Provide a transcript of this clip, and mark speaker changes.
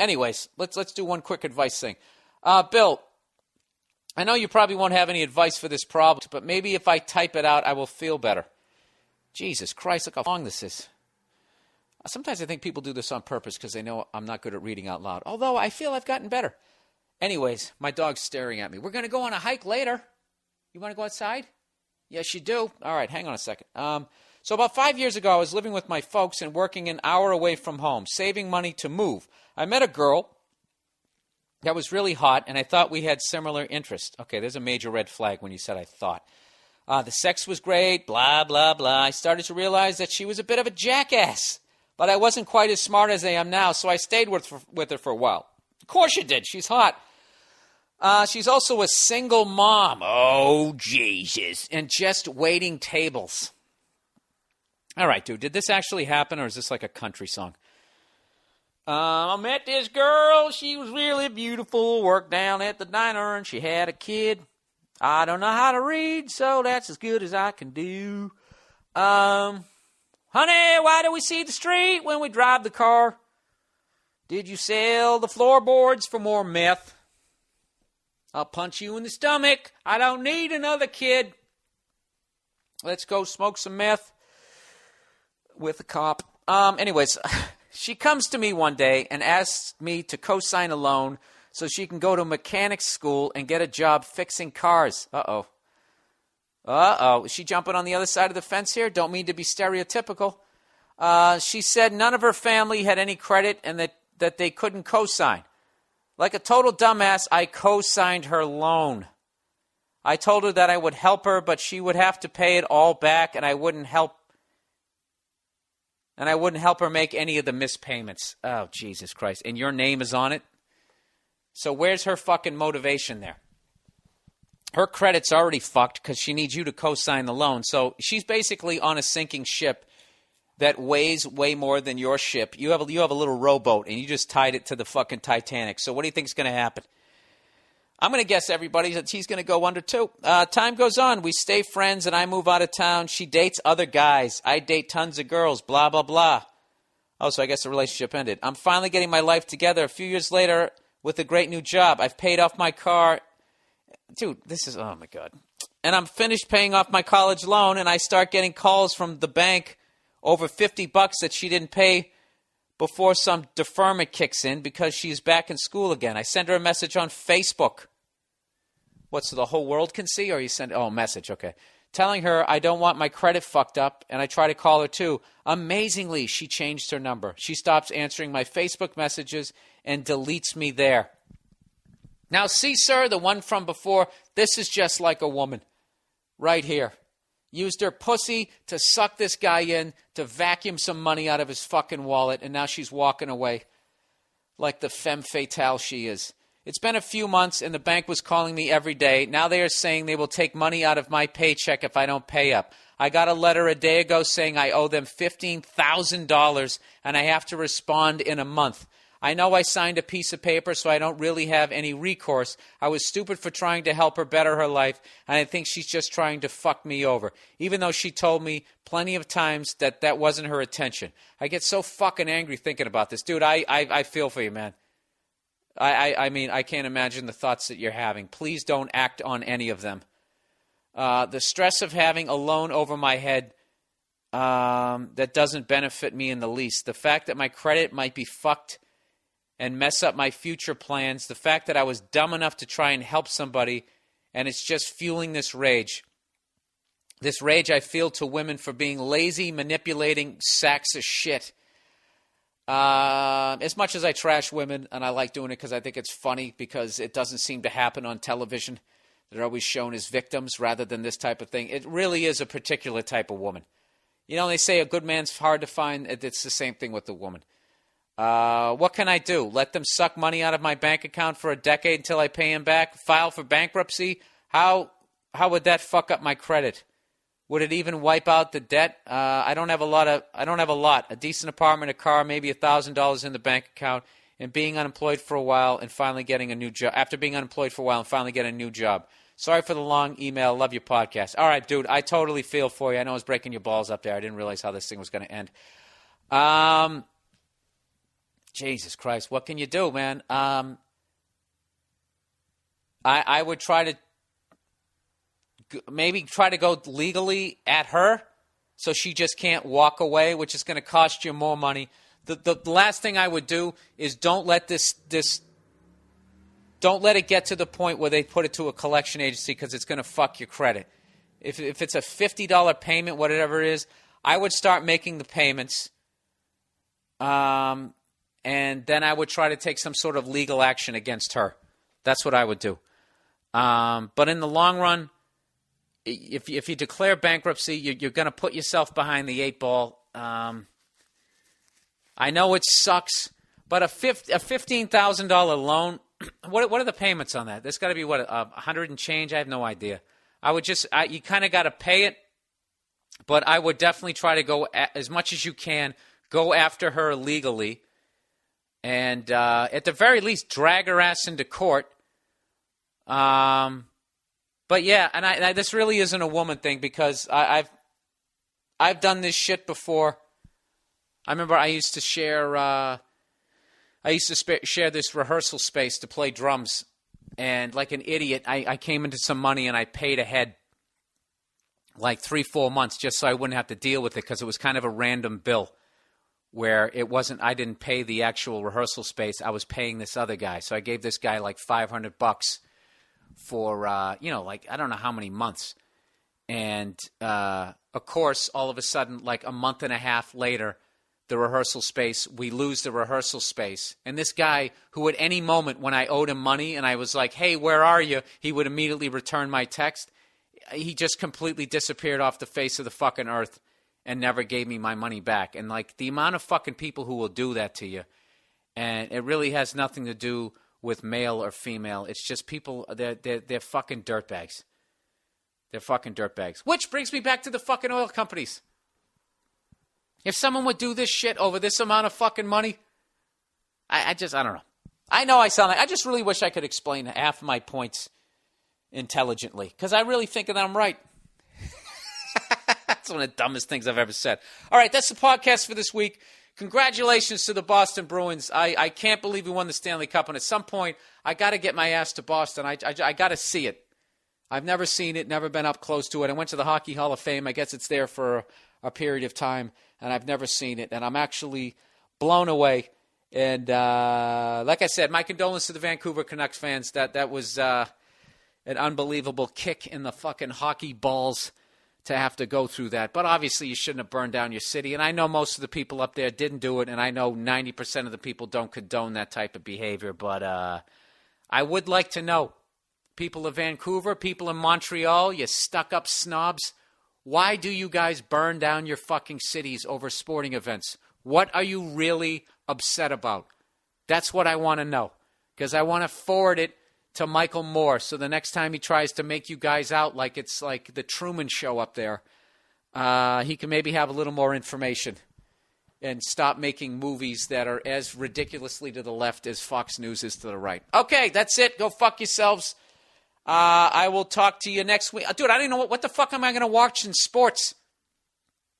Speaker 1: Anyways, let's do one quick advice thing. Bill, I know you probably won't have any advice for this problem, but maybe if I type it out, I will feel better. Jesus Christ, look how long this is. Sometimes I think people do this on purpose because they know I'm not good at reading out loud, although I feel I've gotten better. Anyways, my dog's staring at me. We're going to go on a hike later. You want to go outside? Yes, you do. All right, hang on a second. So about 5 years ago, I was living with my folks and working an hour away from home, saving money to move. I met a girl that was really hot, and I thought we had similar interests. Okay, there's a major red flag when you said I thought. The sex was great, blah, blah, blah. I started to realize that she was a bit of a jackass, but I wasn't quite as smart as I am now, so I stayed with her for a while. Of course you did. She's hot. She's also a single mom. Oh, Jesus. And just waiting tables. All right, dude, did this actually happen, or is this like a country song? I met this girl. She was really beautiful. Worked down at the diner, and she had a kid. I don't know how to read, so that's as good as I can do. Honey, why do we see the street when we drive the car? Did you sell the floorboards for more meth? I'll punch you in the stomach. I don't need another kid. Let's go smoke some meth with a cop. Anyways, she comes to me one day and asks me to co-sign a loan so she can go to mechanics school and get a job fixing cars. Uh-oh. Is she jumping on the other side of the fence here? Don't mean to be stereotypical. She said none of her family had any credit and that they couldn't co-sign. Like a total dumbass, I co-signed her loan. I told her that I would help her, but she would have to pay it all back, and I wouldn't help her make any of the missed payments. Oh, Jesus Christ. And your name is on it? So where's her fucking motivation there? Her credit's already fucked because she needs you to co-sign the loan. So she's basically on a sinking ship that weighs way more than your ship. You have a little rowboat, and you just tied it to the fucking Titanic. So what do you think's going to happen? I'm going to guess, everybody, that he's going to go under too. Time goes on. We stay friends, and I move out of town. She dates other guys. I date tons of girls, blah, blah, blah. Oh, so I guess the relationship ended. I'm finally getting my life together a few years later with a great new job. I've paid off my car. Dude, this is, oh, my God. And I'm finished paying off my college loan, and I start getting calls from the bank over $50 that she didn't pay before some deferment kicks in because she's back in school again. I send her a message on Facebook. What, so the whole world can see? Or you send, message, okay. Telling her I don't want my credit fucked up, and I try to call her too. Amazingly, she changed her number. She stops answering my Facebook messages and deletes me there. Now, see, sir, the one from before, this is just like a woman. Right here. Used her pussy to suck this guy in, to vacuum some money out of his fucking wallet, and now she's walking away like the femme fatale she is. It's been a few months, and the bank was calling me every day. Now they are saying they will take money out of my paycheck if I don't pay up. I got a letter a day ago saying I owe them $15,000, and I have to respond in a month. I know I signed a piece of paper, so I don't really have any recourse. I was stupid for trying to help her better her life, and I think she's just trying to fuck me over, even though she told me plenty of times that that wasn't her intention. I get so fucking angry thinking about this. Dude, I feel for you, man. I mean, I can't imagine the thoughts that you're having. Please don't act on any of them. The stress of having a loan over my head that doesn't benefit me in the least. The fact that my credit might be fucked and mess up my future plans. The fact that I was dumb enough to try and help somebody, and it's just fueling this rage. This rage I feel to women for being lazy, manipulating sacks of shit. As much as I trash women, and I like doing it because I think it's funny because it doesn't seem to happen on television. They're always shown as victims rather than this type of thing. It really is a particular type of woman. You know, they say a good man's hard to find. It's the same thing with the woman. What can I do? Let them suck money out of my bank account for a decade until I pay him back? File for bankruptcy? How would that fuck up my credit? Would it even wipe out the debt? I don't have a lot. A decent apartment, a car, maybe $1,000 in the bank account, and being unemployed for a while and finally getting a new job. After being unemployed for a while and finally getting a new job. Sorry for the long email. Love your podcast. All right, dude, I totally feel for you. I know I was breaking your balls up there. I didn't realize how this thing was going to end. Jesus Christ, what can you do, man? I would try to maybe try to go legally at her so she just can't walk away, which is going to cost you more money. The last thing I would do is don't let don't let it get to the point where they put it to a collection agency because it's going to fuck your credit. If it's a $50 payment, whatever it is, I would start making the payments. And then I would try to take some sort of legal action against her. That's what I would do. But in the long run, if you declare bankruptcy, you're going to put yourself behind the 8 ball. I know it sucks, but a $15,000 loan, what are the payments on that? There's got to be, 100 and change? I have no idea. You kind of got to pay it, but I would definitely try to go as much as you can, go after her legally, and at the very least, drag her ass into court. But yeah, and this really isn't a woman thing because I've done this shit before. I remember I used to share share this rehearsal space to play drums, and like an idiot, I came into some money and I paid ahead like 3-4 months just so I wouldn't have to deal with it because it was kind of a random bill where I didn't pay the actual rehearsal space. I was paying this other guy, so I gave this guy like $500 for I don't know how many months, and of course all of a sudden like a month and a half later, the rehearsal space, we lose the rehearsal space, and this guy who at any moment when I owed him money and I was like, hey, where are you, he would immediately return my text. He just completely disappeared off the face of the fucking earth and never gave me my money back. And like the amount of fucking people who will do that to you, and it really has nothing to do with male or female. It's just people, they're fucking dirtbags. They're fucking dirtbags. Which brings me back to the fucking oil companies. If someone would do this shit over this amount of fucking money, I don't know. I know I sound like, I just really wish I could explain half of my points intelligently, because I really think that I'm right. That's one of the dumbest things I've ever said. All right, that's the podcast for this week. Congratulations to the Boston Bruins. I can't believe we won the Stanley Cup, and at some point, I got to get my ass to Boston. I got to see it. I've never seen it, never been up close to it. I went to the Hockey Hall of Fame. I guess it's there for a period of time, and I've never seen it, and I'm actually blown away. And like I said, my condolences to the Vancouver Canucks fans. That was an unbelievable kick in the fucking hockey balls to have to go through that. But obviously you shouldn't have burned down your city. And I know most of the people up there didn't do it, and I know 90% of the people don't condone that type of behavior. But I would like to know, people of Vancouver, people in Montreal, you stuck-up snobs, why do you guys burn down your fucking cities over sporting events? What are you really upset about? That's what I want to know, because I want to forward it to Michael Moore, so the next time he tries to make you guys out like it's like the Truman Show up there, he can maybe have a little more information and stop making movies that are as ridiculously to the left as Fox News is to the right. Okay, that's it. Go fuck yourselves. I will talk to you next week. Dude, I don't even know what the fuck am I going to watch in sports?